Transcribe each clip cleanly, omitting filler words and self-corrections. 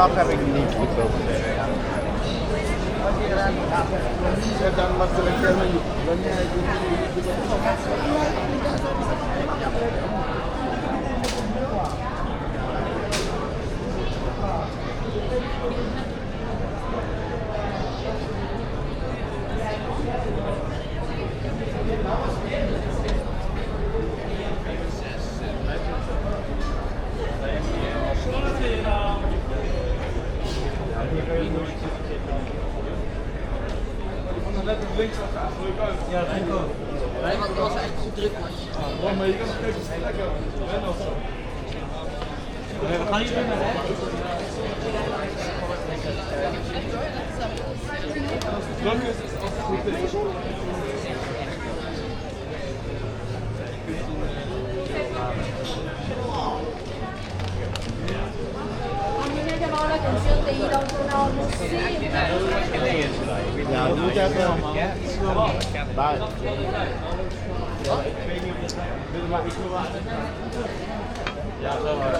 zelf heb ik niet geprobeerd. Ja. Ja, dat denk ik ook. Nee, want het was echt goed druk. Ja, maar je kan het even lekker rennen of zo. We gaan hier binnen, hè? Druk is als het goed is. A mí me llamaba la atención de ir a otro lado, no sé. Ja, doe het even. Buiten. Ja, zo maar.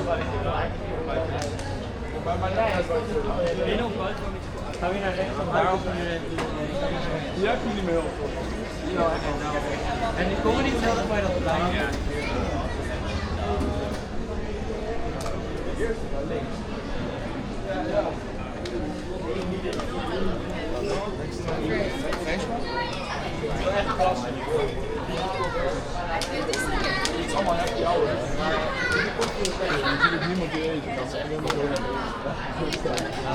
Binnen of buiten? Gaan we naar rechts van daar of naar rechts? Die heb je niet meer heel veel. En die komen niet zelf bij dat plein. Ja. Echt klas. Het is allemaal happy hour. Natuurlijk niemand die eten. Dat is echt helemaal door.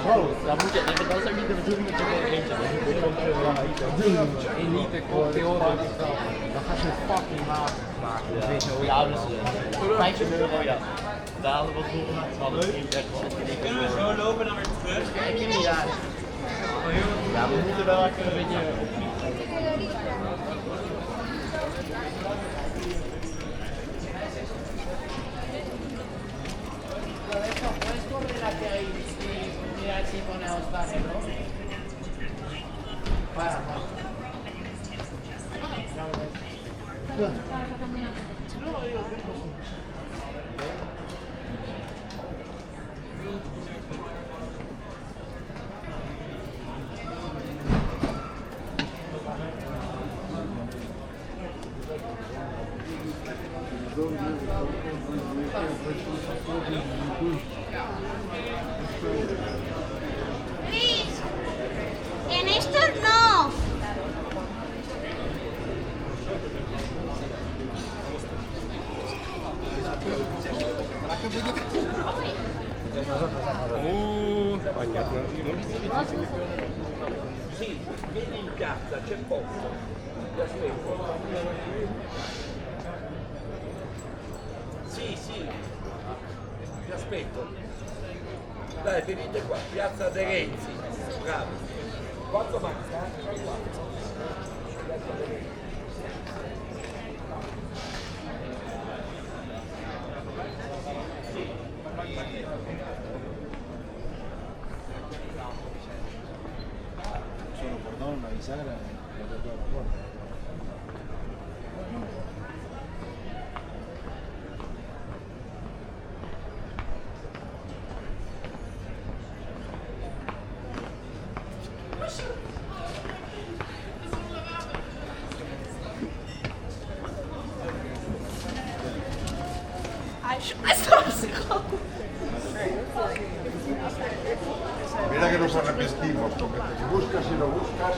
Bro, dat is ook niet de bedoeling dat je gewoon eentje In liter cocktail. Dan gaat je fucking water maken. Ja. Weet je hoe oud is het? 15 euro, ja. Daar hadden we wat voor gemaakt. We hadden 33. Kunnen we zo lopen dan weer terug? Ja, we moeten wel even een beetje opvliegen. Luis, en estos no. Sì, vieni in piazza, c'è posto. Ti aspetto. Sì, sì, ti aspetto. Dai, venite qua, piazza De Renzi. Bravo. Quanto manca? Piazza De Renzi. Solo por no avisar, lo que todo la puerta. Mira que no son arrestimos, porque si buscas y lo buscas.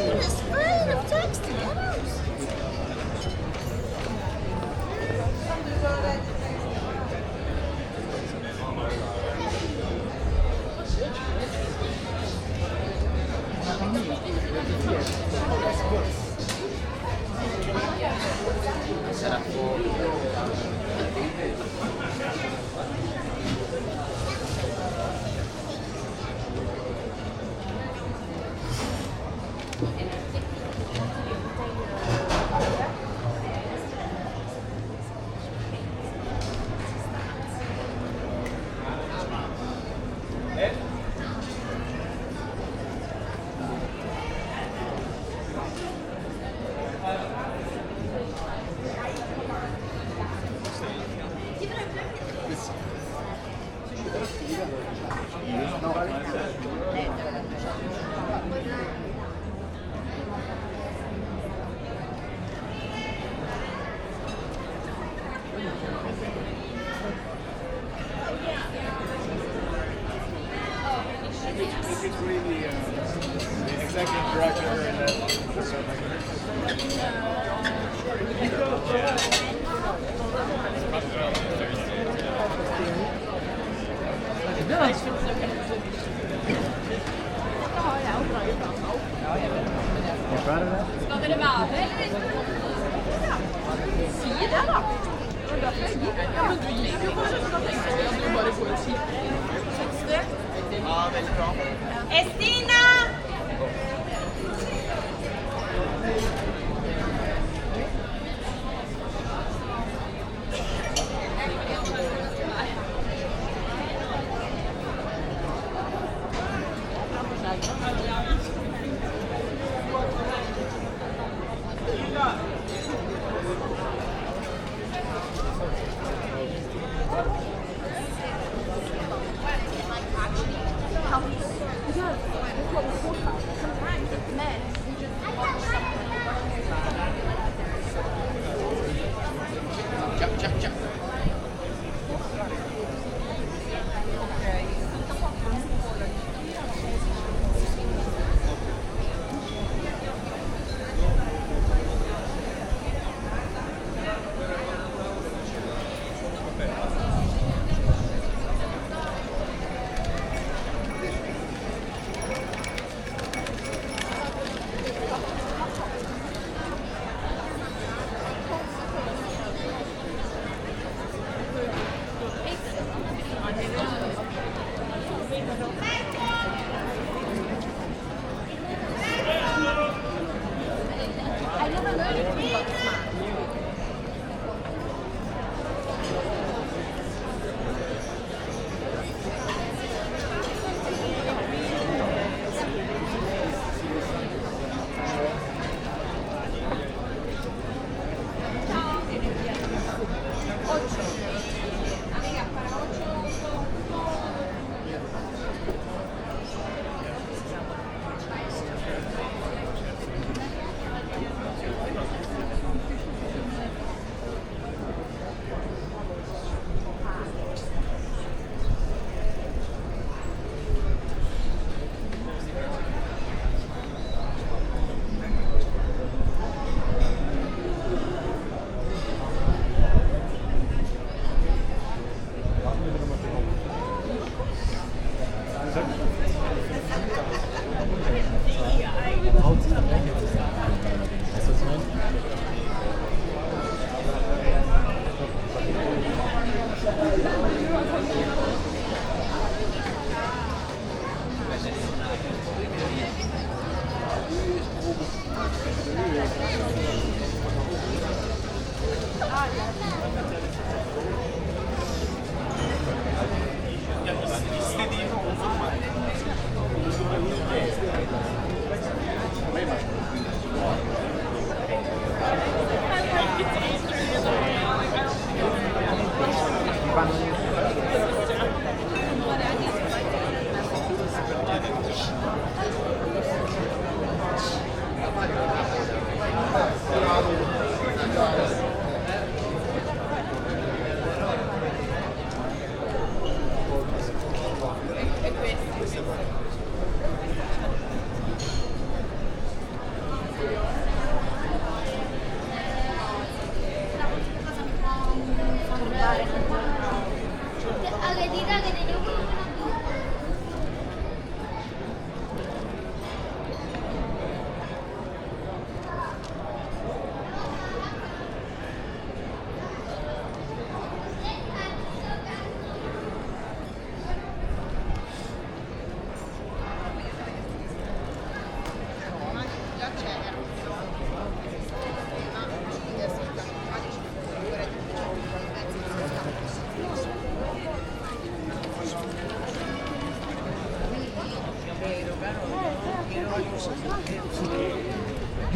A spray of text to get out. Sarà Between the executive director and Ska vi det vara? Si det da. Ja, men du gick ju på det så tänkte jag att du bara får ett chip. Känns det? Ja, väldigt bra. Estina!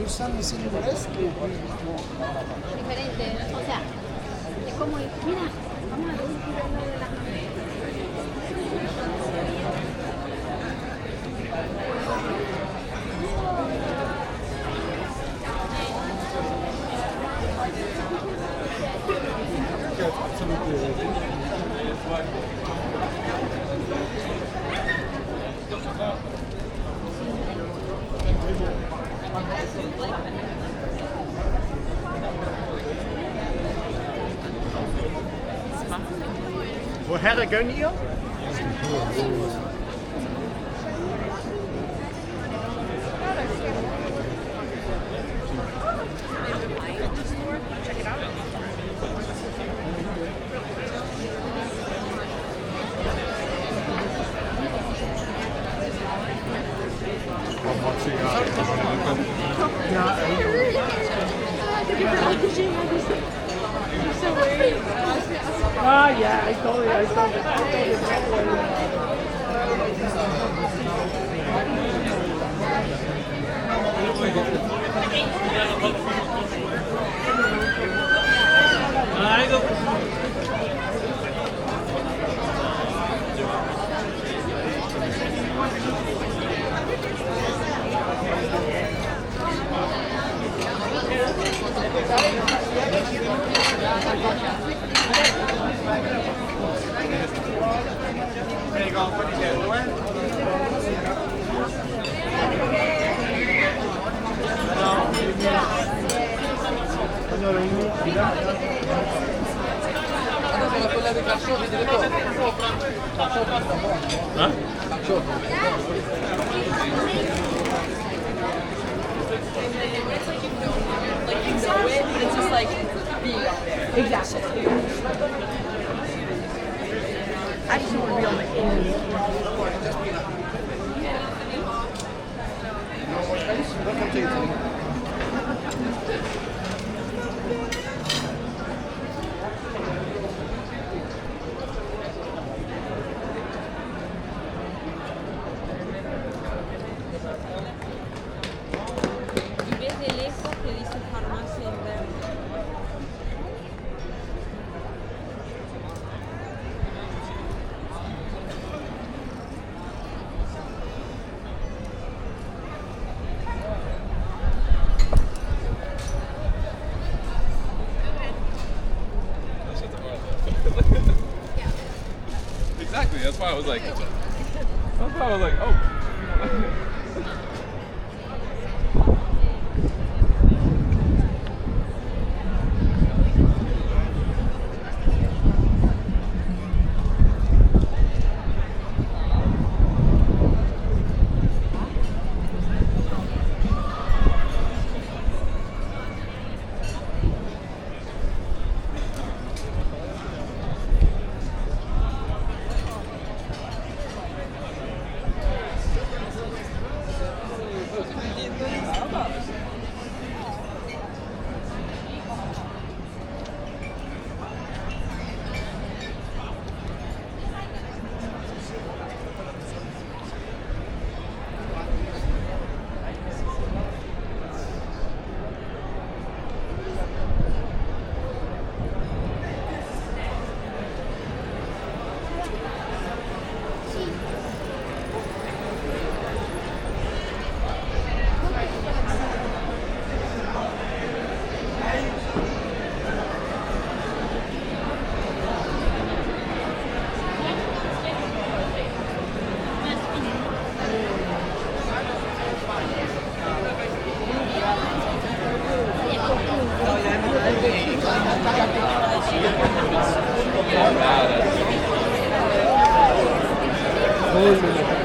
Usando ese fresco. Diferente, o sea, es como, mira, vamos a ver un lo de la... Woher gönnt ihr? Ah, yeah, I told you. Quella dei carcioffi delle cose. Like you know it, but it's just like being on it. Exactly. I just want to be on the end. Y ves de lejos que dice farmacia interna. Exactly. That's why I was like, oh. Muy bien.